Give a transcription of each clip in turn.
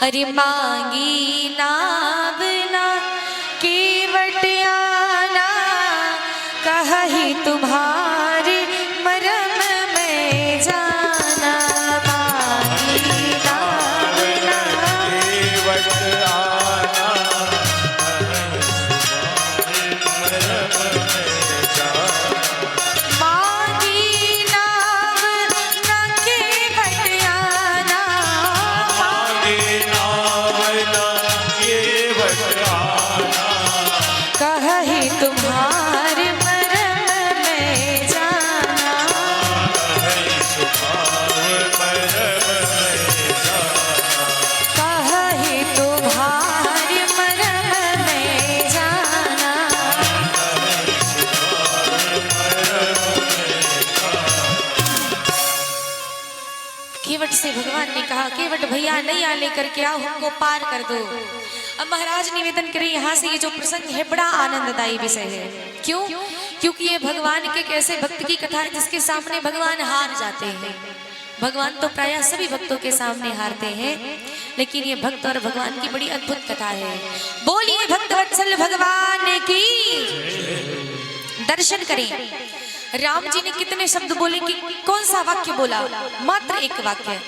अरे मांगी नाव ना केवट आना, कही तुम्हारे मरम में जाना। मांगी नाव ना केवट आना, मांगी नाव ना केवट आना, कही तुम्हारे मरम में जाना। कही तुम्हारे मरम में जाना। केवट से भगवान ने कहा, केवट भैया नैया लेकर के आओ, हमको पार कर दो। अब महाराज निवेदन करें, यहाँ से ये जो प्रसंग है बड़ा आनंददायी विषय है। क्यों? क्योंकि ये भगवान के एक ऐसे भक्त की कथा है जिसके सामने भगवान हार जाते हैं। भगवान तो प्रायः सभी भक्तों के सामने हारते हैं, लेकिन ये भक्त और भगवान की बड़ी अद्भुत कथा है। बोलिए भक्त वत्सल भगवान की। दर्शन करें, राम जी ने कितने शब्द बोले कि कौन सा वाक्य बोला? मात्र एक वाक्य,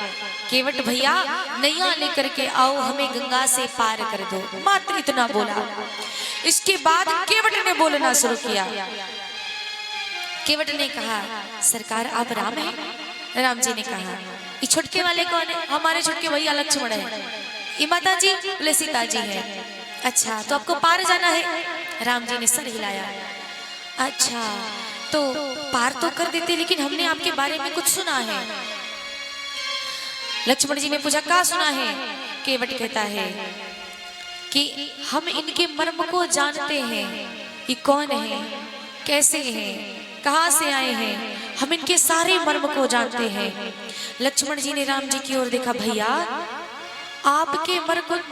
केवट भैया नैया लेकर के आओ, हमें गंगा से पार कर दो। मात्र इतना बोला। इसके बाद केवट ने बोलना शुरू किया। केवट ने कहा, सरकार आप राम हैं? राम जी ने कहा, ये छुटके वाले कौन है? हमारे छुटके भैया लक्ष्मण है। ये माता जी? बोले सीता जी है। अच्छा, तो आपको पार जाना है? राम जी ने सर हिलाया। अच्छा, तो पार तो कर देते, लेकिन हमने आपके बारे में कुछ सुना है। लक्ष्मण जी ने पूछा, क्या सुना है? केवट कहता है कि हम इनके मर्म को जानते हैं, ये कौन है, कैसे हैं, कहां से आए हैं, हम इनके सारे मर्म को जानते हैं। लक्ष्मण जी ने राम जी की ओर देखा, भैया आपके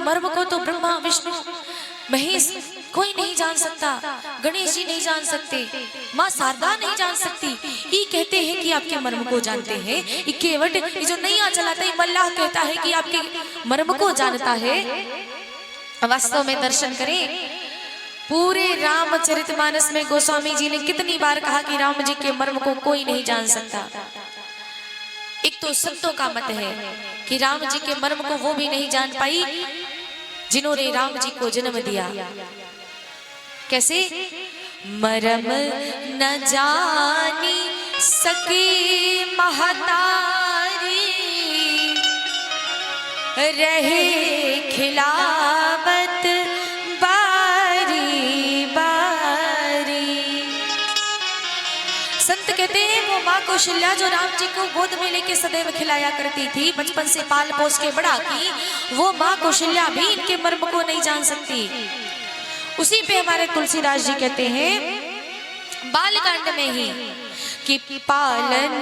मर्म को तो ब्रह्मा विष्णु महेश कोई नहीं जान सकता, गणेश जी नहीं जान सकते, माँ शारदा नहीं जान सकती। ये कहते हैं कि आपके मर्म को जानते हैं। ये केवट, ये जो नैया चलाता है मल्लाह, कहता है कि आपके मर्म को जानता है। वास्तव में दर्शन करें, पूरे रामचरितमानस में गोस्वामी जी ने कितनी बार कहा कि राम जी के मर्म को कोई नहीं जान सकता। एक तो संतों का मत है कि राम जी के मर्म को वो भी नहीं जान पाई जिन्होंने राम जी को जन्म दिया। कैसे? मरम न जानी सके महतारी, रहे खिलावत बारी बारी। संत कहते हैं वो माँ कौशल्या जो राम जी को गोद में लेके सदैव खिलाया करती थी, बचपन से पाल पोस के बड़ा की, वो माँ कौशल्या भी इनके मर्म को नहीं जान सकती। उसी पे हमारे तुलसीदास जी कहते हैं बालकांड में ही कि पालन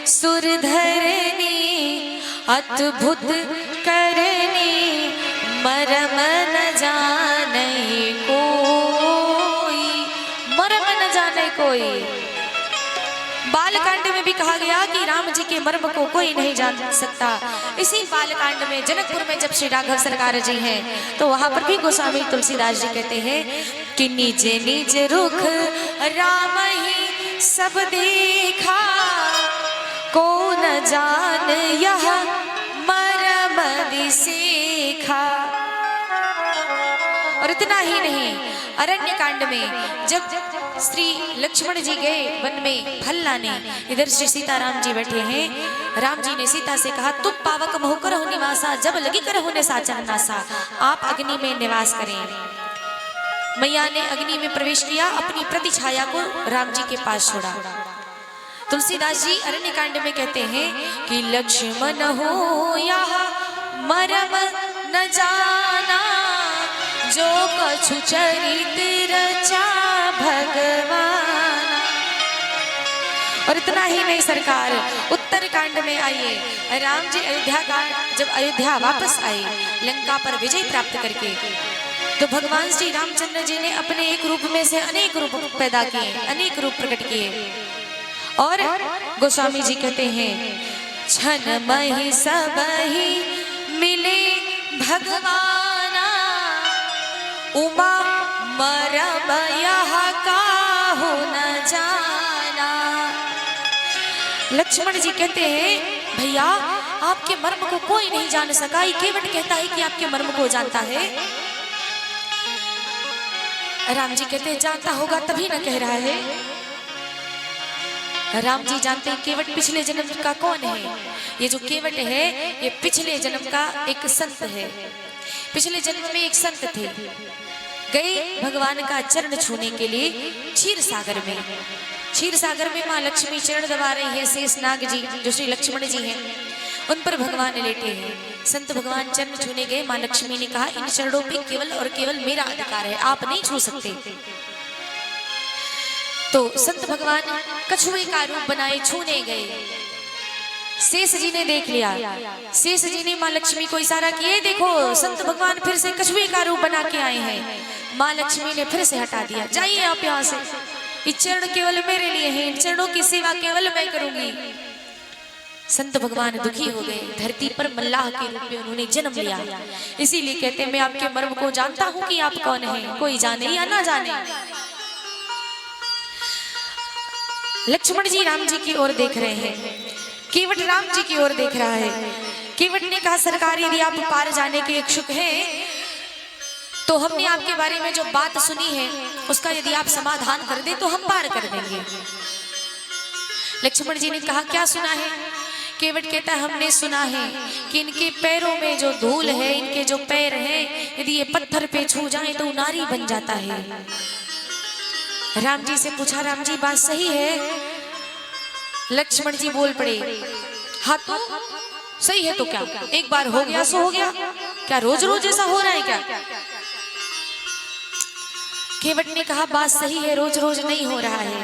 सुरधरनी अद्भुत करनी, मरम न जाने कोई, मरम न जाने कोई। बालकांड में भी कहा गया कि राम जी के मर्म को कोई नहीं जान सकता। इसी बालकांड में जनकपुर में जब श्री राघव सरकार जी हैं, तो वहां पर भी गोस्वामी तुलसीदास जी कहते हैं कि निज निज रुख राम ही सब देखा, को न जान यह मरम विसेखा। और इतना ही नहीं, अरण्य कांड में जब श्री लक्ष्मण जी गए वन में फल लाने, इधर श्री सीताराम जी बैठे हैं। राम जी ने सीता से कहा, तुम पावक मोह करहु निवासा, जब लगी करहु ने साचन नासा। आप अग्नि में निवास करें। मैया ने अग्नि में प्रवेश किया, अपनी प्रतिछाया को राम जी के पास छोड़ा। तुलसीदास जी अरण्य कांड में कहते हैं कि लक्ष्मण हो या मरम न जाना, जो कछु चरित रचा भगवान। और इतना ही नहीं सरकार, उत्तर कांड में आइए, राम जी अयोध्या कांड जब अयोध्या वापस आए लंका पर विजय प्राप्त करके, तो भगवान श्री रामचंद्र जी ने अपने एक रूप में से अनेक रूप पैदा किए, अनेक रूप प्रकट किए। और गोस्वामी जी कहते हैं, छन मही सब ही मिले भगवाना उमा मरम यह काहू न जाना। लक्ष्मण जी कहते हैं भैया आपके मर्म को कोई नहीं जान सका, ये केवट कहता है कि आपके मर्म को जानता है। राम जी कहते हैं जानता होगा तभी ना कह रहा है। राम जी जानते हैं केवट पिछले जन्म का कौन है। ये जो केवट है ये पिछले जन्म का एक संत है। पिछले जन्म में एक संत थे, गए भगवान का चरण छूने के लिए क्षीर सागर में। क्षीर सागर में माँ लक्ष्मी चरण दबा रही है। शेषनाग जी जो श्री लक्ष्मण जी हैं उन पर भगवान लेटे हैं। संत भगवान चरण छूने गए, माँ लक्ष्मी ने कहा इन चरणों पे केवल और केवल मेरा अधिकार है, आप नहीं छू सकते। तो संत भगवान कछुए का रूप बनाए छूने गए। शेष जी ने देख लिया, शेष जी ने माँ लक्ष्मी को इशारा किए, देखो संत भगवान फिर से कछुए का रूप बना के आए हैं। माँ लक्ष्मी ने फिर से हटा दिया, जाइए आप यहाँ से, ये चरण केवल मेरे लिए हैं, इन चरणों की सेवा केवल मैं करूंगी। संत भगवान दुखी हो गए। धरती पर मल्लाह के रूप में उन्होंने जन्म लिया। इसीलिए कहते हैं मैं आपके मर्म को जानता हूं कि आप कौन हैं, कोई जाने या ना जाने। लक्ष्मण जी राम जी की ओर देख रहे हैं, केवट राम जी की ओर देख रहा है। केवट ने कहा सरकार यदि आप पार जाने के इच्छुक हैं तो हमने आपके बारे में जो बात सुनी है उसका यदि आप समाधान कर दे तो हम पार कर देंगे। लक्ष्मण जी ने कहा क्या सुना है। केवट कहता है हमने सुना है कि इनके पैरों में जो धूल है, इनके जो पैर हैं, यदि ये पत्थर पे छू जाए तो नारी बन जाता है। राम जी से पूछा राम जी बात सही है। लक्ष्मण जी बोल पड़े हाँ तो सही है तो क्या, एक बार हो गया सो हो गया, क्या रोज रोज ऐसा हो रहा है क्या। केवट ने कहा बात सही है, रोज रोज नहीं हो रहा है।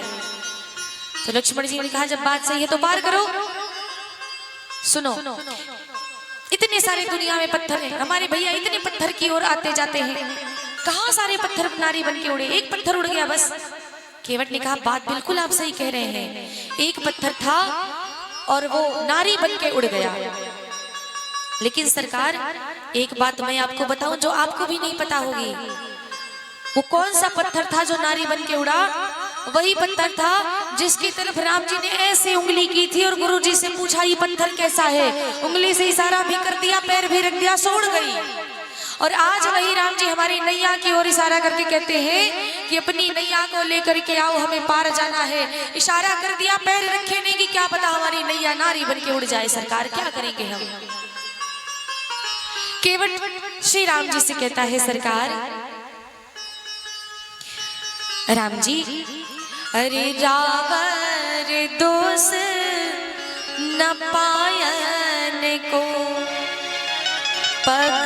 तो लक्ष्मण जी ने कहा जब बात सही है तो पार करो। सुनो इतने सारे दुनिया में पत्थर हैं, हमारे भैया इतने पत्थर की ओर आते जाते हैं, कहां सारे पत्थर नारी बन के उड़े, एक पत्थर उड़ गया बस। केवट ने कहा बात बिल्कुल आप सही कह रहे हैं, एक पत्थर था और वो नारी बन के उड़ गया। लेकिन सरकार एक बात मैं आपको बताऊं जो आपको भी नहीं पता होगी, वो कौन सा पत्थर था जो नारी बन के उड़ा। वही पत्थर था जिसकी तरफ राम जी ने ऐसे उंगली की थी और गुरु जी से पूछा ये पत्थर कैसा है, उंगली से इशारा भी कर दिया, पैर भी रख दिया, सो उड़ गई। और आज वही राम जी हमारी नैया की ओर इशारा करके कहते हैं कि अपनी नैया को लेकर के आओ, हमें पार जाना है। इशारा कर दिया, पैर रखे नहीं कि क्या पता हमारी नैया नारी बन के उड़ जाए। सरकार क्या करेंगे हम। केवट श्री राम जी से कहता है सरकार राम जी अरे रावर दोष न पायन को, पग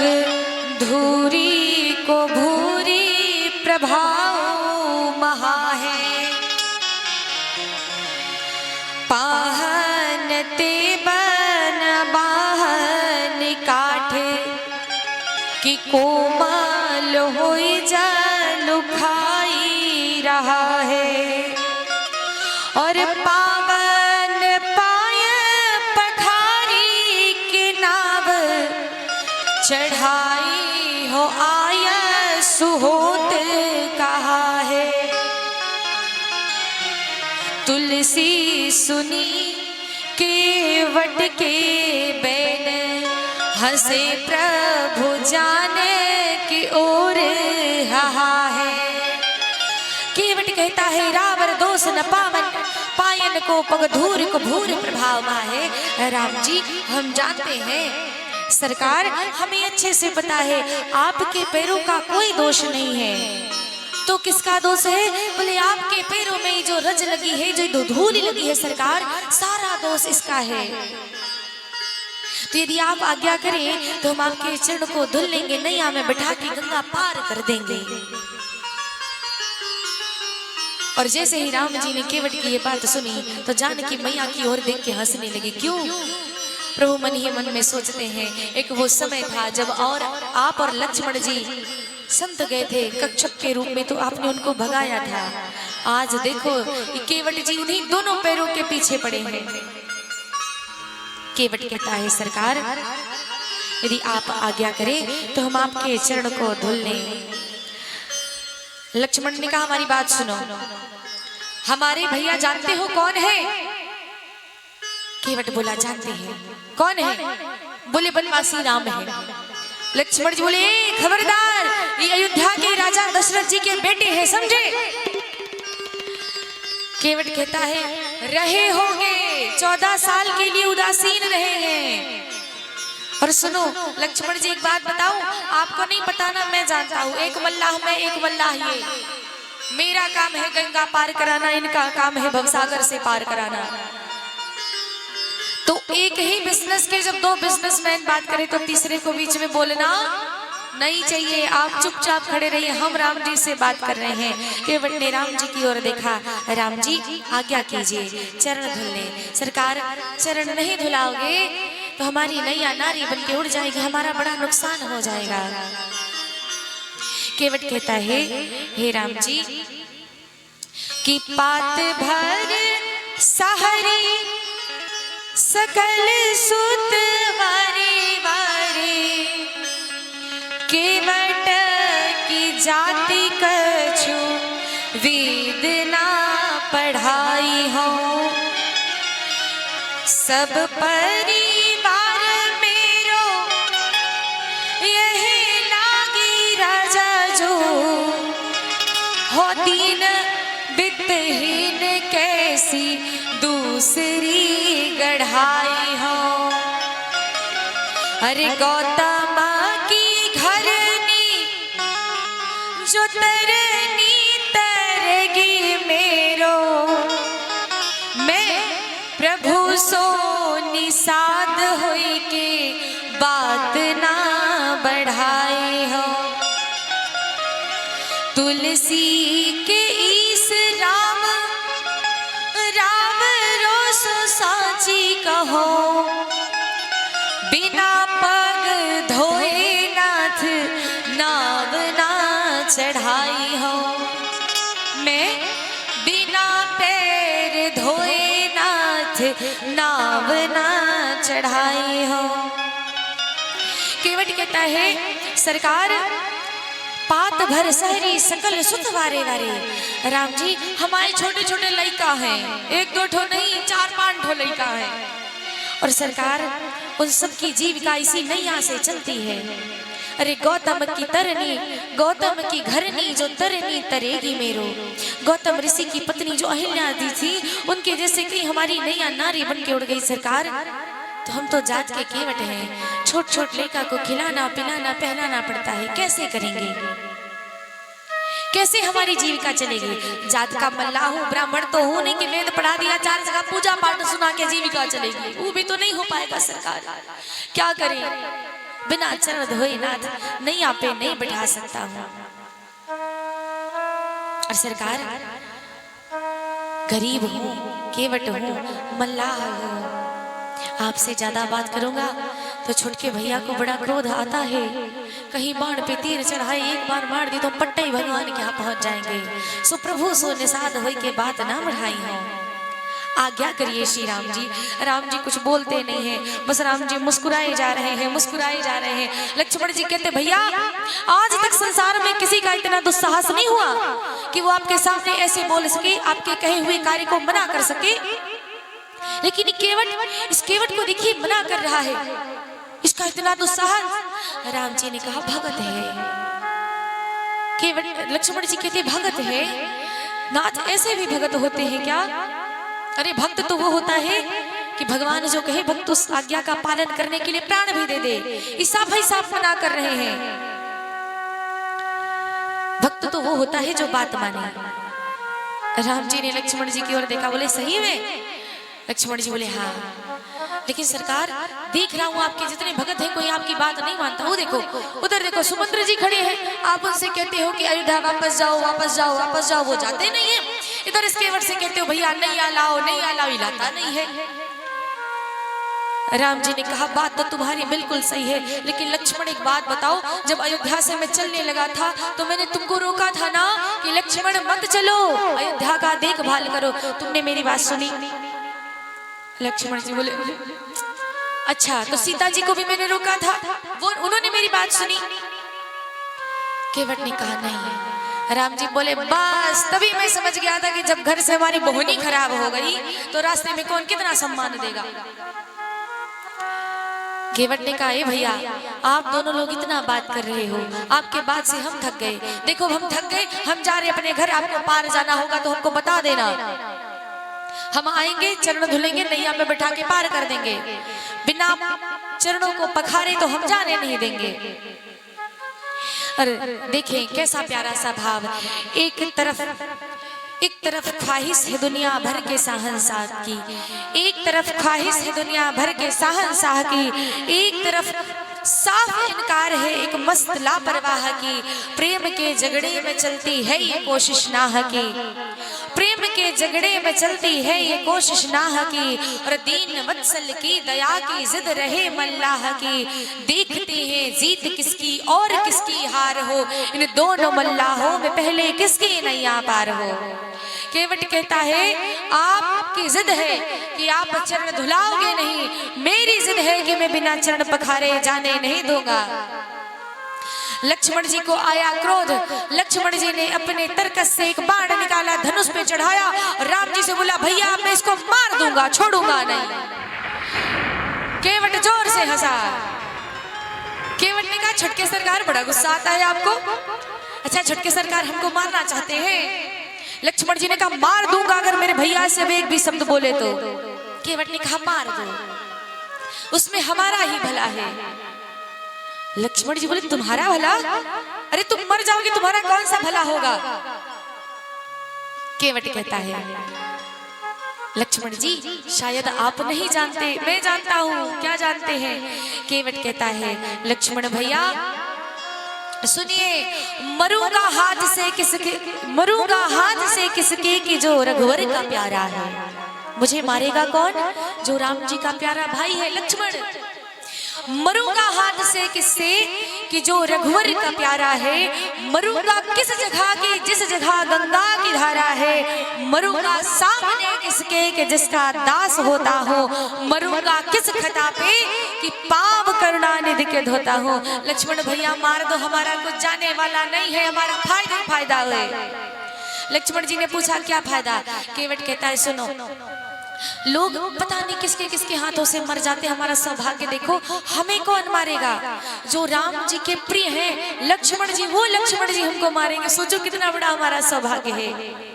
धूरी को भूरी प्रभाव महा है। पाहन ते बन बाहन काठे कि कोमल होई जल खाई रहा है। और पावन पाय पठारी के नाव चढ़ाई हो आय सुहोत कहा है। तुलसी सुनी केवट के बैन, हंसे प्रभु जाने की ओर रहा है। केवट कहता है रावर दोष न पावन, पायन को पग धूर को भूर प्रभाव है। राम जी हम जानते हैं सरकार, हमें अच्छे से पता है आपके पैरों का कोई दोष नहीं है। तो किसका दोष है। बोले आपके पैरों में जो रज लगी है, जो धूल लगी है सरकार, सारा दोष इसका है। तो यदि आप आज्ञा करें तो हम आपके चरण को धुल लेंगे, नैया में बैठा के गंगा पार कर देंगे। और जैसे ही राम जी ने केवट की ये बात सुनी तो जानकी मैया की ओर देख के हंसने लगी। क्यों। प्रभु मन ही मन में सोचते हैं एक वो समय था जब और आप और लक्ष्मण जी संत गए थे कच्छप के रूप में, तो आपने उनको भगाया था। आज देखो केवट जी उन्हीं दोनों पैरों के पीछे पड़े हैं। केवट कहता है सरकार यदि आप आज्ञा करें तो हम आपके चरण को धुल लें। लक्ष्मण ने कहा हमारी बात सुनो, हमारे भैया जानते हो कौन है? केवट बोला जानते हैं। कौन है? बोले बनवासी राम है। लक्ष्मण जी बोले खबरदार, ये अयोध्या के राजा दशरथ जी के बेटे हैं, समझे? केवट कहता है रहे होंगे, 14 साल के लिए उदासीन रहे हैं। और सुनो लक्ष्मण जी एक बात बताऊं, आपको नहीं पता ना, मैं जानता हूं। एक मल्लाह मैं, एक मल्लाह ये। मेरा काम है गंगा पार कराना, इनका काम है भवसागर से पार कराना। तो एक ही बिजनेस के जब 2 बिजनेसमैन बात करें तो तीसरे को बीच में बोलना नहीं चाहिए। आप चुपचाप खड़े रहिए, हम राम जी से बात कर रहे हैं। केवट ने राम जी की ओर देखा, राम जी आज्ञा कीजिए, चरण धुल लें। सरकार चरण नहीं धुलाओगे तो हमारी नैया नारी बन के उड़ जाएगी, हमारा बड़ा नुकसान हो जाएगा। केवट कहता है हे राम जी कि पात भर सहरी सकल सुत वारे वारे, केवट की जाति कछु वेद ना पढ़ाई हो, सब परिवार मेरो यही लागी राजा जो, हो दीन वित्तहीन कैसी दूसरी गढ़ाई हो। अरे गौतम की घरनी जो तरनी तरगी मेरो, मैं प्रभु सो निषाद होई के बात ना बढ़ाई हो। तुलसी के ईस राम राम रोसो साची कहो, बिना पग धोए नाथ नाव ना चढ़ाई हो। मैं बिना पैर धोए नाथ नाव ना चढ़ाई हो। केवट कहता है सरकार पात भर सहरी सकल सुत वारे वारे। राम जी हमारे छोटे छोटे लड़का हैं, 1-2 ठो नहीं 4-5 ठो लड़का है। और सरकार उन सब की जीविका इसी नैया से चलती है। अरे गौतम की तरनी, गौतम की घरनी जो तरनी तरेगी मेरो। गौतम ऋषि की पत्नी जो अहिल्या दी थी, उनके जैसे कहीं हमारी नैया नारी बन के उड़ गई सरकार। तो हम तो जात के केवट हैं, छोट छोट लड़का को खिलाना पिलाना पहनाना पड़ता है, कैसे करेंगे? कैसे हमारी जीविका चलेगी? जात का मल्लाह हूँ, ब्राह्मण तो हूँ नहीं कि वेद पढ़ा दिया, 4 जगह पूजा पाठ सुना के जीविका चलेगी, वो भी तो नहीं हो पाएगा सरकार। क्या करें? बिना चरण धोए नाथ नहीं आपे नहीं बिठा सकता हूँ। और सरकार गरीब हूँ, केवट हूँ, मल्लाह हूँ, आपसे ज्यादा बात करूंगा तो छुटके भैया को बड़ा क्रोध आता है। कहीं बाण पे तीर चढ़ाए, एक बार मार दी तो पट्टे भगवान के यहाँ पहुंच जाएंगे। सो प्रभु सो निषाद होई के बात ना बढ़ाई हो। आज्ञा करिए श्री राम जी। राम जी कुछ बोलते नहीं है, बस राम जी मुस्कुराए जा रहे हैं, मुस्कुराए जा रहे हैं। लक्ष्मण जी कहते भैया आज तक संसार में किसी का इतना दुस्साहस नहीं हुआ कि वो आपके सामने ऐसे बोल सके, आपके कहे हुए कार्य को मना कर सके। लेकिन केवट, इस केवट को देखिए मना कर रहा है, इसका इतना दुस्साहस। राम जी ने कहा भगत है। केवट लक्ष्मण जी कहते भगत है नाथ, ऐसे भी भगत होते हैं क्या? अरे भक्त तो वो होता है कि भगवान जो कहे भक्त उस आज्ञा का पालन करने के लिए प्राण भी दे दे। इस साफ ही साफ मना कर रहे हैं। भक्त तो वो होता है जो बात माने। राम जी ने लक्ष्मण जी की ओर देखा, बोले सही में? लक्ष्मण जी बोले हाँ, लेकिन सरकार देख रहा हूँ आपके जितने भगत हैं कोई आपकी बात नहीं मानता। वो देखो उधर देखो सुमंत्र जी खड़े हैं, आप उनसे कहते हो कि अयोध्या वापस जाओ वापस जाओ वापस जाओ, वो जाते नहीं है। इधर इस केवट से कहते हो भैया नैया लाओ नैया लाओ, लाता नहीं है। राम जी ने कहा बात तो तुम्हारी बिल्कुल सही है, लेकिन लक्ष्मण एक बात बताओ, जब अयोध्या से मैं चलने लगा था तो मैंने तुमको रोका था ना कि लक्ष्मण मत चलो, अयोध्या का देखभाल करो, तुमने मेरी बात सुनी? लक्ष्मण जी बोले अच्छा, तो सीता जी को भी मैंने रोका था, बात सुनी? केवट ने कहा नहीं। राम जी बोले बस तभी मैं समझ गया था कि जब घर से हमारी बोहनी खराब हो गई तो रास्ते में कौन कितना सम्मान देगा। केवट ने कहा, भैया आप दोनों लोग इतना बात कर रहे हो, आपके बात से हम थक गए। देखो हम थक गए, हम जा रहे अपने घर, आपको पार जाना होगा तो हमको बता देना, हम आएंगे चरण धुलेंगे, नैया में बैठा के पार कर देंगे। बिना चरणों को पखारे तो हम जाने नहीं देंगे। और देखें कैसा प्यारा सा भाव। एक तरफ ख्वाहिश है दुनिया भर के शहंशाह की, एक तरफ ख्वाहिश है दुनिया भर के शहंशाह की, एक तरफ साफ इनकार है एक मस्त लापरवाह की। प्रेम के झगड़े में चलती है ये कोशिश नाह की, प्रेम के झगड़े में चलती है ये कोशिश नाह की। और दीन वत्सल की दया की जिद रहे मल्लाह की। देखते हैं जीत किसकी और किसकी हार हो, इन दोनों मल्लाहों में पहले किसकी नैया पार हो। केवट कहता है आपकी जिद है कि आप चरण धुलाओगे नहीं, मेरी जिद है कि मैं बिना चरण पखारे जाने नहीं दूंगा। लक्ष्मण जी को आया क्रोध। लक्ष्मण जी ने अपने तरकस से एक बाण निकाला, धनुष पे चढ़ाया, राम जी से बोला भैया मैं इसको मार दूंगा, छोड़ूंगा नहीं। केवट जोर से हंसा। केवट ने कहा छटके सरकार बड़ा गुस्सा आता है आपको? अच्छा छटके सरकार हमको मारना चाहते हैं? लक्ष्मण जी ने कहा मार दूंगा अगर मेरे भैया से एक भी शब्द बोले तो। केवट ने कहा मार दो, उसमें हमारा ही भला है। लक्ष्मण जी बोले तुम्हारा भला? अरे तुम मर जाओगे, तुम्हारा कौन सा भला होगा? केवट कहता है लक्ष्मण जी शायद आप नहीं जानते, मैं जानता हूं। क्या जानते हैं? केवट कहता है लक्ष्मण भैया सुनिए, मरूंगा हाथ से किसके कि जो रघुवर का प्यारा है। मुझे मारेगा कौन? जो राम जी का प्यारा भाई है लक्ष्मण। मरूंगा हाथ से किससे कि जो रघुवर का प्यारा है। मरूंगा किस जगह की जिस जगह गंगा की धारा है। मरूंगा सामने किसके कि जिसका दास होता हो। मरूंगा किस खता पे कि पाव करुणानिधि के धोता हो। लक्ष्मण भैया मार दो, हमारा कुछ जाने वाला नहीं है, हमारा फायदा है। लक्ष्मण जी ने पूछा क्या फायदा? केवट कहता है सुनो, लोग पता नहीं किसके किसके हाथों से मर जाते, हमारा सौभाग्य देखो, हमें कौन मारेगा? जो राम जी के प्रिय हैं लक्ष्मण जी, वो लक्ष्मण जी हमको मारेंगे। सोचो कितना बड़ा हमारा सौभाग्य है।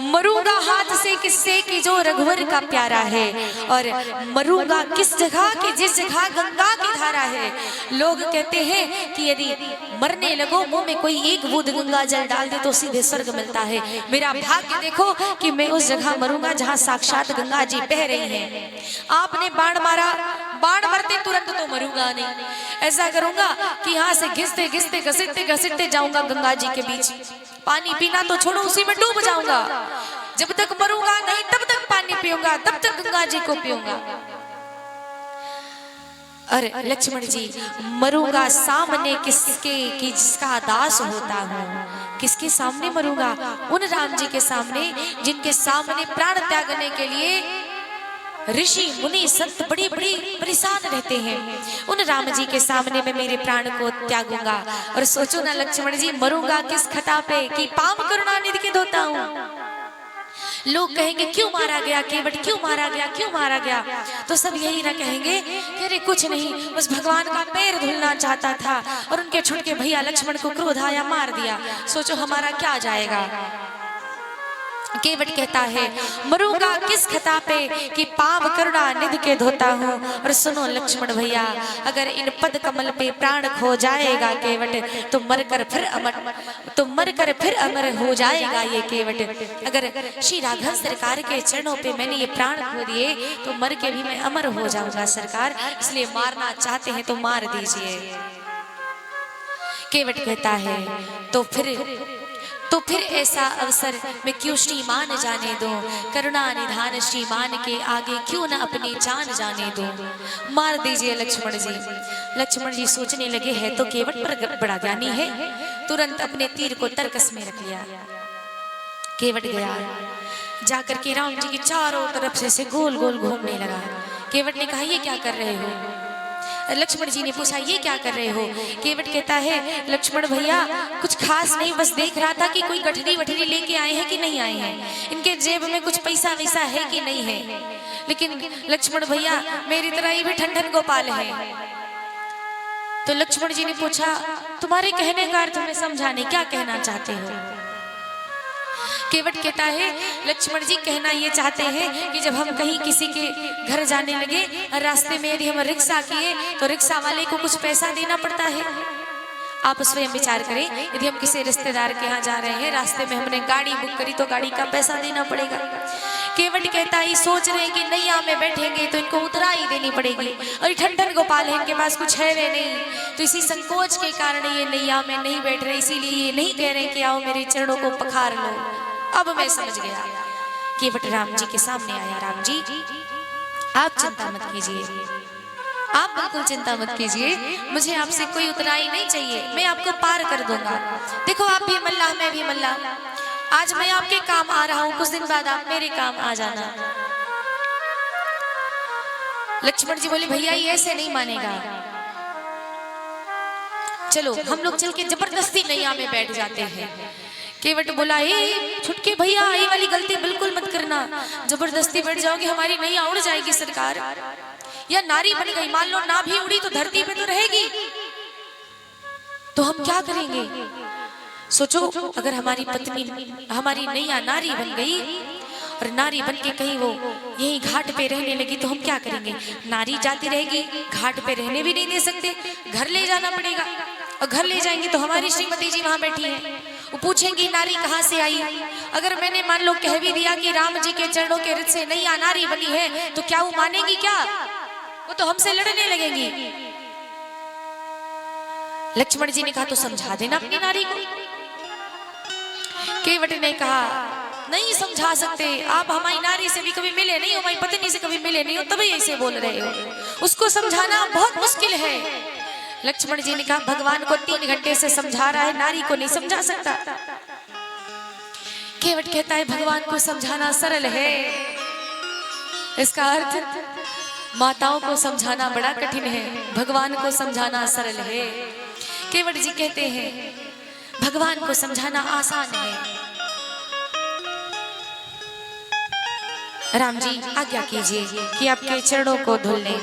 मरूंगा हाथ से किससे कि जो रघुवर का प्यारा है। और मरूंगा किस जगह कि जिस जगह गंगा की धारा है। लोग कहते हैं कि यदि मरने लगो मुंह में कोई एक बूंद गंगा जल डाल दे तो सीधे स्वर्ग मिलता है। मेरा भाग्य देखो कि मैं उस जगह मरूंगा जहां साक्षात गंगा जी बह रही हैं। आपने बाण मारा, बाण मरते तुरंत तो मरूंगा नहीं, ऐसा करूंगा कि यहाँ से घिसते घिसते घसीटते घसीटते जाऊंगा गंगा जी के बीच। पानी पीना तो छोड़ो, उसी में डूब जाऊंगा। जब तक मरूंगा नहीं तब तक पानी पीऊंगा, तब तक गंगा जी को पीऊंगा। अरे लक्ष्मण जी मरूंगा सामने किसके कि जिसका दास होता हूँ। किसके सामने मरूंगा? उन राम जी के सामने जिनके सामने प्राण त्यागने के लिए ऋषि मुनि संत बड़ी बड़ी परेशान रहते हैं। उन राम जी के सामने मैं मेरे प्राण को त्यागूंगा। और सोचो ना लक्ष्मण जी, मरूंगा किस खता पे कि पाम करुणानिधि के धोता हूँ। लोग कहेंगे क्यों मारा गया केवट, क्यों मारा गया, क्यों मारा गया? तो सब यही ना कहेंगे कि अरे कुछ नहीं, बस भगवान का पैर धुलना चाहता था और उनके छुटके भैया लक्ष्मण को क्रोध आया, मार दिया। सोचो हमारा क्या जाएगा। केवट कहता है मरूंगा किस खता पे कि पाव करुणा निधि के धोता हूँ। और सुनो लक्ष्मण भैया, अगर इन पद कमल पे प्राण खो जाएगा केवट तो मरकर फिर अमर हो जाएगा ये केवट। अगर श्री राघव सरकार के चरणों पे मैंने ये प्राण खो दिए तो मर के भी मैं अमर हो जाऊंगा सरकार, इसलिए मारना चाहते हैं तो मार दीजिए। केवट कहता है तो फिर ऐसा अवसर मैं क्यों श्रीमान जाने दूं। करुणा निधान श्रीमान के आगे क्यों न अपनी जान जाने दूं। मार दीजिए लक्ष्मण जी। लक्ष्मण जी सोचने लगे है तो केवट पर बड़ा ज्ञानी है, तुरंत अपने तीर को तरकस में रख लिया। केवट गया, जाकर के राम जी की चारों तरफ से गोल गोल घूमने लगा। केवट ने कहा ये क्या कर रहे हो? लक्ष्मण जी ने पूछा ये क्या कर रहे हो? केवट कहता है लक्ष्मण भैया कुछ खास नहीं, बस देख रहा था कि कोई गठरी वठरी लेके आए हैं कि नहीं आए हैं, इनके जेब में कुछ पैसा वैसा है कि नहीं है। लेकिन लक्ष्मण भैया मेरी तरह ही भी ठंडन गोपाल है। तो लक्ष्मण जी ने पूछा तुम्हारे कहने का अर्थ में समझा नहीं, क्या कहना चाहते हो? केवट कहता है लक्ष्मण जी कहना ये चाहते हैं कि जब हम कहीं किसी के घर जाने लगे, रास्ते में यदि हम रिक्शा किए तो रिक्शा वाले को कुछ पैसा देना पड़ता है। आप स्वयं विचार करें, यदि हम किसी रिश्तेदार के यहाँ जा रहे हैं, रास्ते में हमने गाड़ी बुक करी तो गाड़ी का पैसा देना पड़ेगा। केवट कहता है सोच रहे हैं कि नैया में बैठेंगे तो इनको उतराई देनी पड़ेगी, और ठंडन गोपाल है इनके पास कुछ है वे नहीं, तो इसी संकोच के कारण ये नैया में नहीं बैठ रहे, इसीलिए ये नहीं कह रहे कि आओ मेरे चरणों को पखार लो। अब मैं समझ गया। केवट राम जी के सामने आया, राम जी आप चिंता मत कीजिए, आप बिल्कुल चिंता मत कीजिए, मुझे आपसे कोई उतराई नहीं चाहिए, मैं आपको पार कर दूंगा। देखो आप भी मल्लाह मैं भी मल्लाह, आज मैं आपके काम आ रहा हूं, कुछ दिन बाद आप मेरे काम आ जाना। लक्ष्मण जी बोले भैया ये ऐसे नहीं मानेगा, चलो हम लोग चल के जबरदस्ती नैया में बैठ जाते हैं। केवट बोला छुटके भैया ये वाली गलती बिल्कुल मत करना, जबरदस्ती बैठ जाओगे हमारी नैया उड़ जाएगी सरकार, या नारी बन गई, मान लो ना भी उड़ी तो धरती पे तो रहेगी, तो हम क्या करेंगे? सोचो अगर हमारी पत्नी हमारी नैया नारी बन गई और नारी बन के कहीं वो यही घाट पे रहने लगी तो हम क्या करेंगे? नारी जाती रहेगी, घाट पे रहने भी नहीं दे सकते, घर ले जाना पड़ेगा, और घर ले जाएंगे तो हमारी श्रीमती जी वहां बैठी है, वो पूछेंगी नारी कहाँ से आई। अगर मैंने मान लो कह भी दिया कि राम जी के चरणों के रित से नैया नारी बनी है, तो क्या वो मानेगी? क्या वो तो हमसे लड़ने लगेंगी। लक्ष्मण जी ने कहा तो समझा देना अपनी नारी को। केवट ने कहा नहीं समझा सकते, आप हमारी नारी से भी कभी मिले नहीं हो, हमारी पत्नी से कभी मिले नहीं हो, तभी ऐसे बोल रहे हो, उसको समझाना बहुत मुश्किल है। लक्ष्मण जी ने कहा भगवान को 3 घंटे से समझा रहा है, नारी को नहीं समझा सकता। केवट कहता है भगवान को समझाना सरल है, इसका अर्थ माताओं को समझाना बड़ा कठिन है, भगवान को समझाना सरल है। केवट जी कहते हैं भगवान को समझाना आसान है। राम जी आज्ञा कीजिए कि आपके चरणों को धुल लें,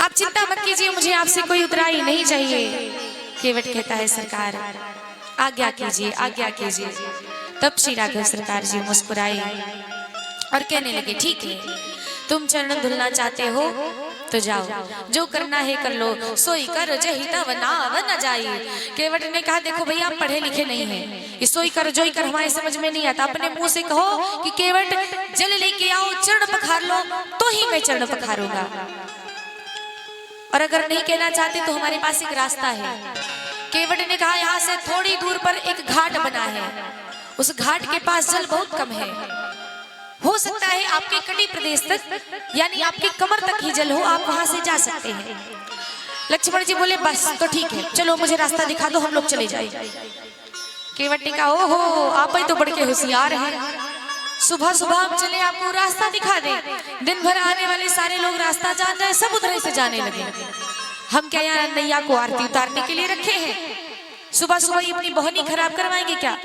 आप चिंता मत कीजिए, मुझे आपसे कोई उतराई नहीं चाहिए। केवट कहता है सरकार आज्ञा कीजिए आज्ञा कीजिए। तब श्री राघव सरकार जी मुस्कुराए और कहने लगे ठीक है, तुम चरण धुलना चाहते हो तो जाओ, जो करना है कर लो, सोई कर जही तब नाव न जाई। केवट ने कहा देखो भैया आप पढ़े लिखे नहीं हैं, ये सोई कर जोई कर हमारे समझ में नहीं आता, अपने मुंह से कहो कि केवट जल लेके आओ चरण पखार लो तो ही मैं चरण पखारूंगा, और अगर नहीं कहना चाहते तो हमारे पास एक रास्ता है। केवट ने कहा यहाँ से थोड़ी दूर पर एक घाट बना है, उस घाट के पास जल बहुत कम है, हो सकता है आपके कटी प्रदेश तक यानी आपके कमर तक ही जल हो, आप वहां से जा सकते हैं। लक्ष्मण जी बोले बस तो ठीक है, चलो मुझे रास्ता दिखा दो, हम लोग चले जाए। केवट ने कहा ओहो आप ही तो बड़ के होशियार हैं, सुबह सुबह हम चले आपको रास्ता दिखा दे, दिन भर आने वाले सारे लोग रास्ता जान रहे, सब उधर से जाने लगे, हम क्या यहाँ नैया को आरती उतारने के लिए रखे हैं? सुबह सुबह ही अपनी बहनी खराब करवाएंगे क्या?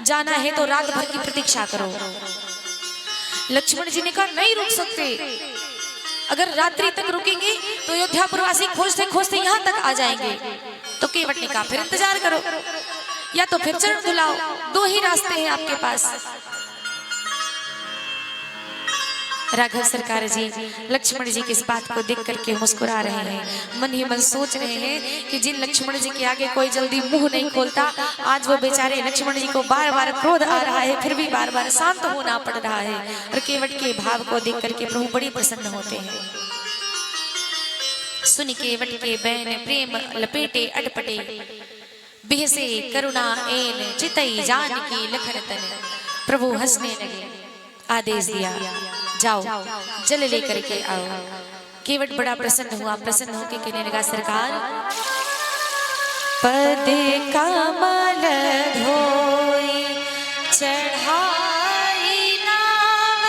जाना है तो रात भर की प्रतीक्षा करो। लक्ष्मण जी ने कहा नहीं रुक सकते, अगर रात्रि तक रुकेंगे तो अयोध्यापुरवासी खोजते खोजते यहाँ तक आ जाएंगे। तो केवट ने कहा फिर इंतजार करो, या तो फिर चरण धुलाओ, 2 ही रास्ते हैं आपके पास। राघव सरकार जी लक्ष्मण जी की इस बात को देख करके मुस्कुरा रहे हैं, मन ही मन सोच रहे हैं कि जिन लक्ष्मण जी के आगे कोई जल्दी मुंह नहीं खोलता, आज वो बेचारे लक्ष्मण जी को बार बार क्रोध आ रहा है, फिर भी बार बार शांत होना पड़ रहा है, और केवट के भाव को देख करके प्रभु बड़े प्रसन्न होते हैं। सुन केवट के बैन प्रेम लपेटे अटपटे, बिहसे करुणा एन चितई जान की लखन तन। प्रभु हंसने लगे, आदेश दिया जाओ जल लेकर के आओ। केवट बड़ा प्रसन्न हुआ, प्रसन्न होकर कहने लगा सरकार पद कमल धोई चढ़ाई नाव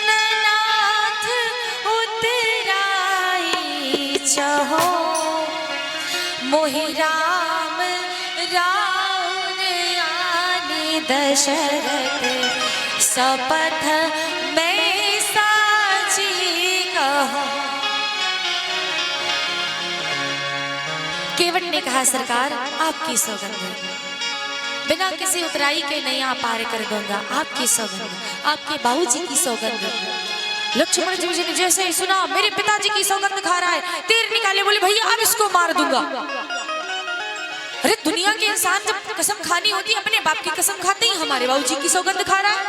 ननाथ उतराई, मोहि राम राम आने दशरथ शपथ मैं साची कहूं। केवट ने कहा सरकार आपकी सौगंध, बिना किसी उतराई के नैया पार कर दूंगा, आपकी सौगंध, आपके बाबूजी की सौगंध। लक्ष्मण जी ने जैसे ही सुना मेरे पिताजी की सौगंध खा रहा है, तीर निकाले, बोले भैया अब इसको मार दूंगा। अरे दुनिया के इंसान जब कसम खानी होती है अपने बाप की कसम खाते ही, हमारे बाबूजी की सौगंध खा रहा है।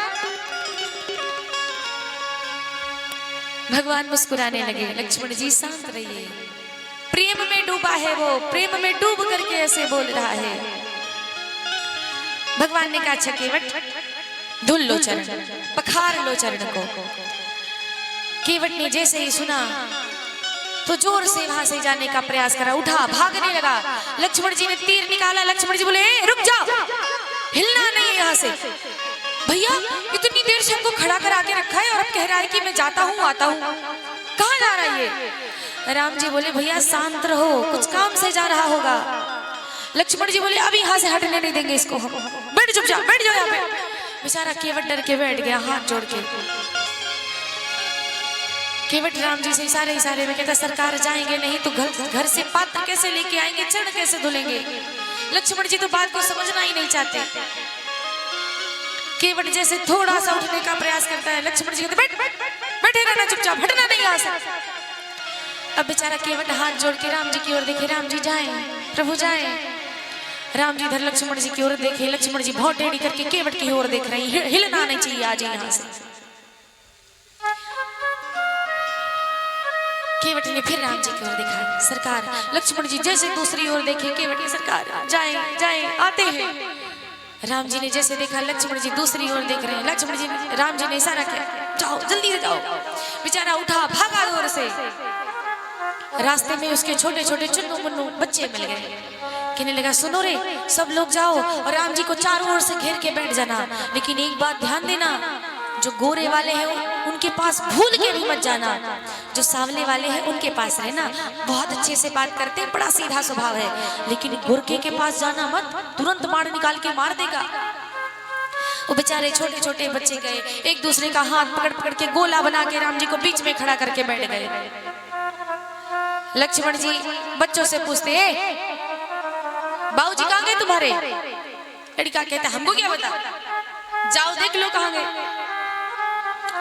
भगवान मुस्कुराने लगे, लक्ष्मण जी शांत रहिए, प्रेम में डूबा है वो, प्रेम में डूब करके ऐसे बोल रहा है। भगवान ने कहा अच्छा केवट धुल लो चरण, पखार लो चरण को। केवट ने जैसे ही सुना तो जोर से वहां से जाने का प्रयास करा, उठा भागने लगा। लक्ष्मण जी ने तीर निकाला, लक्ष्मण जी बोले रुक जाओ, हिलना नहीं है यहाँ से। भैया इतनी देर से हमको खड़ा करा के रखा है और अब कह रहा है कि मैं जाता हूँ आता हूँ, कहाँ जा रहा है ये? राम जी बोले भैया शांत रहो, कुछ काम से जा रहा होगा। लक्ष्मण जी बोले अब यहाँ से हटने नहीं देंगे इसको हम, बैठ चुप जा, बैठ जाओ यहाँ पे। बेचारा केवट डर के बैठ गया हाथ जोड़ के। केवट राम जी से इशारे में कहता सरकार जाएंगे नहीं तो घर से पात्र कैसे लेके आएंगे, चरण कैसे धुलेंगे। लक्ष्मण जी तो बात को समझना ही नहीं चाहते। केवट जैसे थोड़ा सा उठने का प्रयास करता है, लक्ष्मण जी कहते बैठे रहना चुपचाप, हटना नहीं आ सकता। अब बेचारा केवट हाथ जोड़ के राम जी की ओर देखे, राम जी जाए प्रभु जाए। राम जी इधर लक्ष्मण जी की ओर देखे, लक्ष्मण जी बहुत टेढ़ी करके केवट की ओर देख रहे हैं, हिलना नहीं चाहिए आज यहाँ से। केवट ने फिर राम जी की ओर देखा, सरकार। लक्ष्मण जी जैसे दूसरी ओर देखे, केवट ने सरकार जाए जाए आते हैं। राम जी ने जैसे देखा लक्ष्मण जी दूसरी ओर देख रहे हैं, लक्ष्मण जी राम जी ने इशारा किया जाओ जल्दी से जाओ। बेचारा उठा भागा दूर से। रास्ते में उसके छोटे छोटे चुन्नू मुन्नू बच्चे मिल गए, कहने लगा सुनो रे सब लोग जाओ और राम जी को चारों ओर से घेर के बैठ जाना, लेकिन एक बात ध्यान देना, जो गोरे वाले हैं उनके पास भूल के भी मत जाना, जो सावले वाले हैं उनके पास रहना, बहुत अच्छे से बात करते हैं, बड़ा सीधा स्वभाव है, लेकिन गोरके के पास जाना मत, तुरंत मार निकाल के मार देगा। वो बेचारे छोटे छोटे बच्चे गए, एक दूसरे का हाथ पकड़ पकड़ के गोला बना के राम जी को बीच में खड़ा करके बैठ गए। लक्ष्मण जी बच्चों से पूछते बाबूजी कहाँ गए तुम्हारे? लड़का कहता हमको क्या बता, जाओ देख लो कहाँ गए।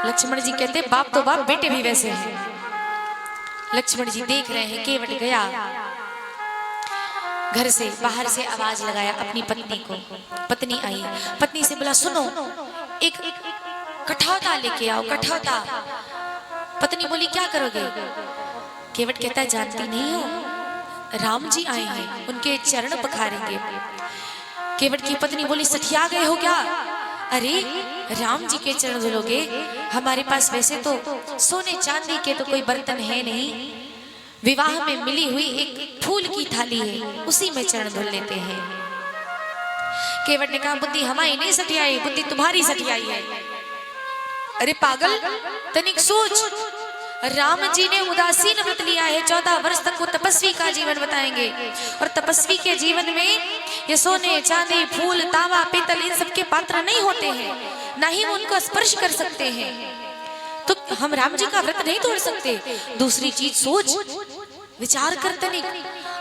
लक्ष्मण जी कहते बाप तो बाप बेटे भी वैसे हैं। लक्ष्मण जी देख रहे हैं, केवट गया घर से बाहर से आवाज लगाया अपनी पत्नी को। पत्नी आई, पत्नी से बोला सुनो एक कठौता लेके आओ, कठौता। पत्नी बोली क्या करोगे? केवट कहता है जानती नहीं हो, राम जी आए हैं, उनके चरण पखारेंगे। केवट की पत्नी बोली सठिया गए हो क्या? अरे राम जी के चरण धुलोगे? हमारे पास वैसे तो सोने चांदी के तो कोई बर्तन है नहीं, विवाह में मिली हुई एक फूल की थाली है, उसी में चरण धुल लेते हैं। केवट ने कहा बुद्धि हमारी नहीं सठियाई, बुद्धि तुम्हारी सठियाई है। अरे पागल तनिक सोच, राम जी ने उदासीन व्रत लिया है, 14 वर्ष तक वो तपस्वी का जीवन बताएंगे, और तपस्वी के जीवन में ये सोने चांदी फूल तांबा पीतल इन सब के पात्र नहीं होते हैं, ना ही उनको स्पर्श कर सकते हैं, तो हम राम जी का व्रत नहीं तोड़ सकते। दूसरी चीज सोच, विचार कर तनिक,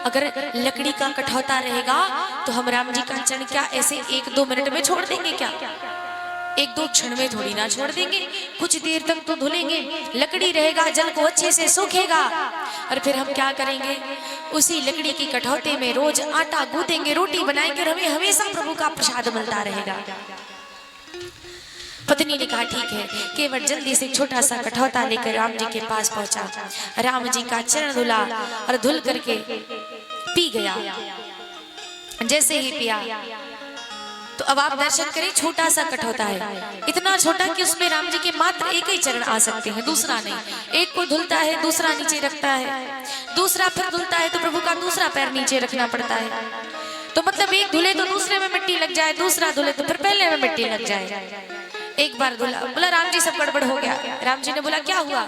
अगर लकड़ी का कठौता रहेगा तो हम राम जी का चरण क्या ऐसे 1-2 मिनट में छोड़ देंगे क्या? 1-2 क्षण में थोड़ी ना छोड़ देंगे, कुछ देर तक तो धुलेंगे। लकड़ी रहेगा, जल को अच्छे से सूखेगा, और फिर हम क्या करेंगे? उसी लकड़ी की कठौते में रोज आटा गूंदेंगे, रोटी बनाएंगे, और हमें हमेशा प्रभु का प्रसाद मिलता रहेगा। पत्नी ने कहा ठीक है। केवट जल्दी से छोटा सा कठौता लेकर राम जी के पास पहुंचा, राम जी का चरण धुला और धुल करके पी गया। जैसे ही पिया तो अब आप दर्शन करें, छोटा सा कठौता है, इतना छोटा कि उसमें राम जी के मात्र एक ही चरण आ सकते हैं, दूसरा नहीं। एक को धुलता है, दूसरा नीचे रखता है, दूसरा फिर धुलता है तो प्रभु का दूसरा पैर नीचे रखना पड़ता है। तो मतलब एक धुले तो दूसरे में मिट्टी लग जाए, दूसरा धुले तो फिर पहले में मिट्टी लग जाए। एक बार धुला, बोला राम जी सब गड़बड़ हो गया। राम जी ने बोला क्या हुआ?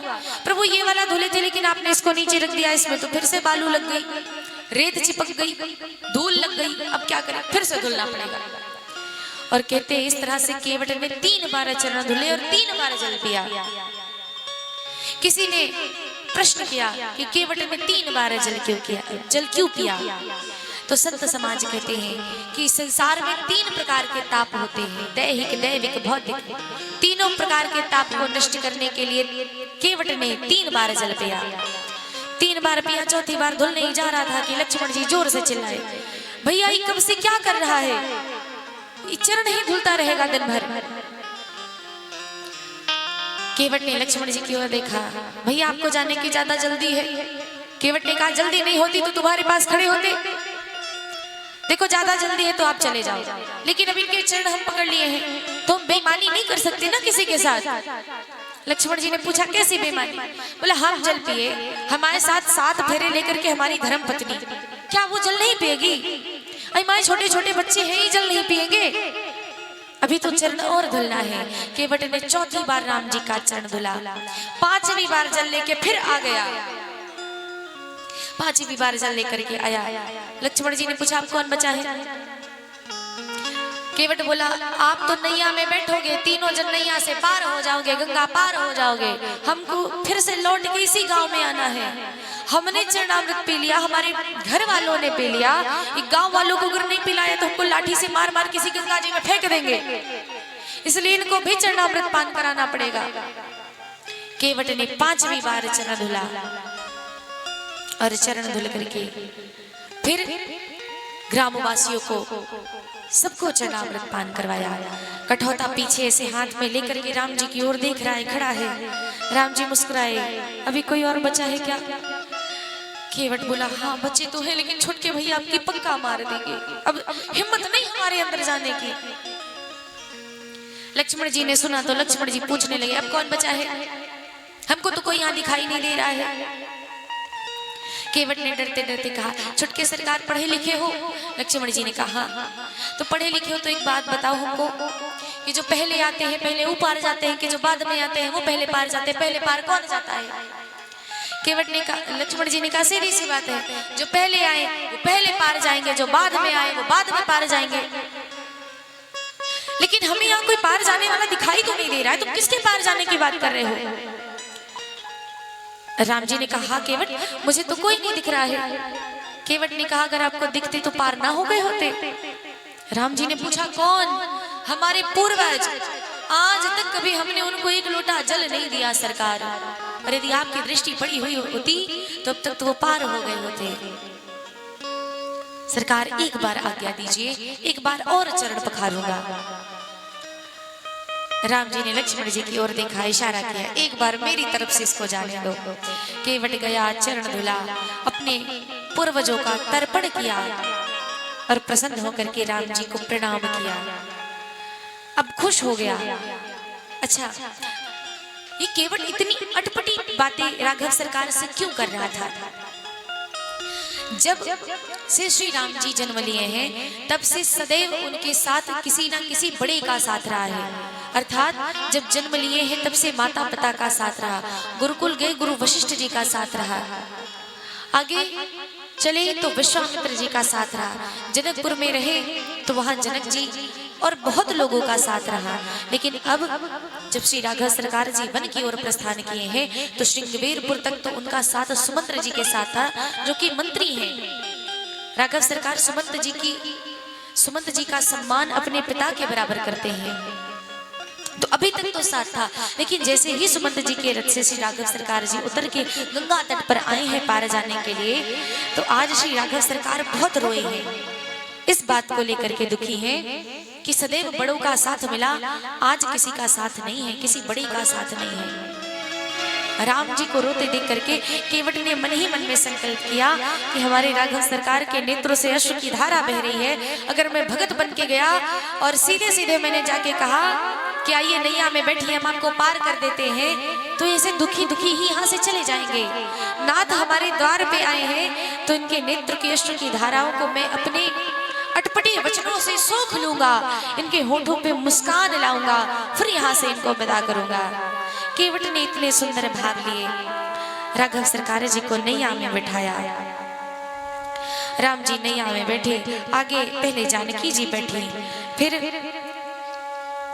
प्रभु ये वाला धुले थे लेकिन आपने इसको नीचे रख दिया, इसमें तो फिर से बालू लग गई। रेत चिपक गई, धूल लग गई, अब क्या करें, फिर से धुलना पड़ेगा। और कहते हैं इस तरह से केवट ने 3 बार चरण धुले और 3 बार जल पिया। किसी ने प्रश्न किया कि केवट ने 3 बार जल क्यों पिया? तो संत समाज कहते हैं कि संसार में 3 प्रकार के ताप होते हैं, दैहिक, दैविक, भौतिक। तीनों प्रकार के ताप को नष्ट करने के लिए केवट ने 3 बार जल पिया। 3 बार पिया, चौथी बार धुलने ही जा रहा था कि लक्ष्मण जी जोर से चिल्लाए, भैया ये कब से क्या कर रहा है, ये चरण ही धुलता रहेगा दिन भर। केवट ने लक्ष्मण जी की ओर देखा, भैया आपको जाने की ज्यादा जल्दी है। केवट ने कहा जल्दी नहीं होती तो तुम्हारे पास खड़े होते, देखो ज्यादा जल्दी है तो आप चले जाओ, लेकिन अब इनके चरण हम पकड़ लिए हैं तो हम बेईमानी नहीं कर सकते ना किसी के साथ। लक्ष्मण जी ने पूछा कैसी बेईमानी? बोला हम जल पिए, हमारे साथ 7 फेरे लेकर के हमारी धर्म पत्नी, क्या वो जल नहीं पिएगी? हमारे छोटे छोटे बच्चे हैं, ये जल नहीं पिएंगे? अभी तो चरण और धुलना है। केवट ने चौथी बार राम जी का चरण धुला, 5वीं बार जल लेके फिर आ गया। 5वीं बार जल लेकर के आया। लक्ष्मण जी ने पूछा आप कौन बचा है? केवट बोला आप तो नैया में बैठोगे, तीनों जन नैया से पार हो जाओगे, गंगा पार हो जाओगे, हमको फिर से लौट के इसी गांव में आना है। हमने चरणामृत पी लिया, हमारे घर वालों ने पी लिया, गांव वालों को अगर नहीं पिलाया तो हमको लाठी से मार मार किसी गंगा जी में फेंक देंगे, इसलिए इनको भी चरणामृत पान कराना पड़ेगा। केवट ने 5वीं बार चरण धुला और चरण धुल करके फिर ग्रामवासियों को सबको चरणामृत पान करवाया। कठौता पीछे से हाथ में लेकर के राम जी की ओर देख रहा है, खड़ा है। राम जी मुस्कुराए, अभी कोई और बचा है क्या? केवट बोला हाँ बच्चे तो है, लेकिन छुटके भैया आपकी पक्का मार देंगे, अब हिम्मत नहीं हमारे अंदर जाने की। लक्ष्मण जी ने सुना तो लक्ष्मण जी पूछने लगे अब कौन बचा है? हमको तो कोई यहाँ दिखाई नहीं दे रहा है। केवट ने डरते डरते कहा छुटके सरकार पढ़े लिखे हो? लक्ष्मण जी ने कहा हाँ। तो पढ़े लिखे हो तो एक बात बताओ हमको कि जो पहले आते हैं पहले वो पार जाते हैं कि जो बाद में आते हैं वो पहले पार जाते हैं? पहले पार कौन जाता है? केवट ने कहा, लक्ष्मण जी ने कहा सीधी सी बात है, जो पहले आए वो पहले पार जाएंगे, जो बाद में आए वो बाद में पार जाएंगे। लेकिन हमें यहाँ कोई पार जाने वाला दिखाई तो नहीं दे रहा है, तुम किसके पार जाने की बात कर रहे हो? राम जी ने कहा केवट मुझे तो कोई नहीं दिख रहा है। केवट ने कहा अगर आपको दिखते तो पार ना हो गए होते। राम जी ने पूछा कौन? हमारे पूर्वज, आज तक कभी हमने उनको एक लोटा जल नहीं दिया सरकार, और यदि आपकी दृष्टि पड़ी हुई होती तो अब तक तो वो पार हो गए होते। सरकार एक बार आज्ञा दीजिए, एक बार और चरण पखारूंगा। राम जी ने लक्ष्मण जी की ओर देखा, इशारा किया एक बार मेरी तरफ से इसको जाने दो। केवट गया, चरण धुला, अपने पूर्वजों का तर्पण किया और प्रसन्न होकर के राम जी को प्रणाम किया। अब खुश हो गया। अच्छा ये केवट इतनी अटपटी बातें राघव सरकार से क्यों कर रहा था? जब से श्री राम जी जन्म लिए हैं तब से सदैव उनके साथ किसी ना किसी बड़े का साथ रहा है। अर्थात जब जन्म लिए हैं तब से माता पिता का साथ रहा, गुरुकुल गए गुरु वशिष्ठ जी का साथ रहा, आगे चले तो विश्वामित्र जी का साथ रहा, जनकपुर में रहे तो वहां जनक जी और बहुत लोगों का साथ रहा। लेकिन अब जब श्री राघव सरकार जी वन की ओर प्रस्थान किए हैं तो श्रृंगवेरपुर तक तो उनका साथ सुमंत्र जी के साथ था, जो कि मंत्री हैं। राघव सरकार सुमंत जी का सम्मान अपने पिता के बराबर करते हैं, तो अभी तक तो साथ था। लेकिन जैसे ही सुमंत जी के रथ से श्री राघव सरकार जी उतर के गंगा तट पर आए हैं पार जाने के लिए, तो आज श्री राघव सरकार बहुत रोए हैं। इस बात को लेकर के दुखी हैं कि सदैव बड़ों का साथ मिला, आज किसी का साथ नहीं है, किसी बड़े का साथ नहीं है। राम जी को रोते देख करके केवट ने मन ही मन में संकल्प किया कि हमारे राघव सरकार के नेत्रों से अश्रु की धारा बह रही है, अगर मैं भगत बन के गया और सीधे सीधे मैंने जाके कहा कि आइए नैया में बैठिए हम आपको पार कर देते हैं, तो ऐसे दुखी दुखी ही यहाँ से चले जाएंगे। नाथ हमारे द्वार पे आए हैं तो इनके नेत्र की अश्रु की धाराओं को मैं अपने अटपटे वचनों से सोख लूंगा, इनके होठों पे मुस्कान लाऊंगा, फिर यहाँ से इनको विदा करूंगा। केवट ने इतने सुंदर भाव लिए, राघव सरकार जी को नैया में बिठाया राम जी नैया में बैठे, आगे पहले जानकी जी बैठी, फिर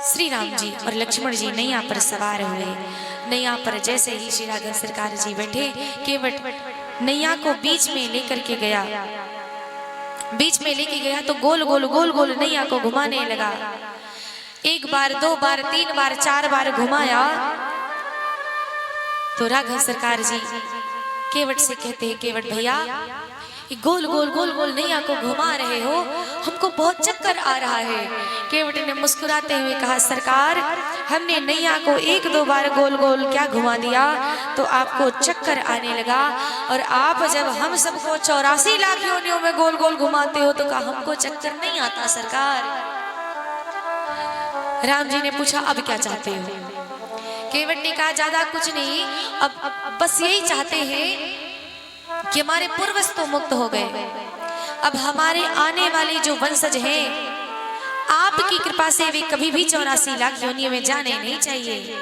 श्री राम जी और लक्ष्मण जी नैया पर सवार हुए। नैया पर जैसे ही श्री राघव सरकार जी बैठे, केवट नैया को बीच में लेकर के गया। बीच में लेके गया तो गोल गोल गोल गोल नैया को घुमाने लगा। एक बार, दो बार, तीन बार, चार बार घुमाया तो राघव सरकार जी केवट से कहते हैं, केवट भैया ये गोल गोल गोल गोल नैया को घुमा रहे हो, हमको बहुत चक्कर आ रहा है। केवट ने मुस्कुराते हुए कहा, सरकार हमने नैया को एक दो बार गोल गोल क्या घुमा दिया तो आपको चक्कर आने लगा, और आप जब हम सबको 84 लाख योनियों में गोल गोल घुमाते हो तो कहा हमको चक्कर नहीं आता सरकार। राम जी ने पूछा अब क्या चाहते हो? केवट ने कहा ज्यादा कुछ नहीं, अब बस यही चाहते हैं कि हमारे पूर्वज तो मुक्त हो गए, अब हमारे आने वाले जो वंशज हैं आपकी कृपा से वे कभी भी 84 लाख योनियों में जाने नहीं चाहिए,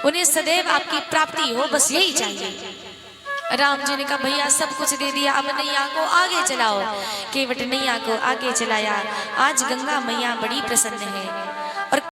उन्हें सदैव आपकी प्राप्ति हो, बस यही चाहिए। राम जी ने कहा भैया सब कुछ दे दिया, अब नैया को आगे चलाओ। केवट नैया को आगे चलाया। आज गंगा मैया बड़ी प्रसन्न है।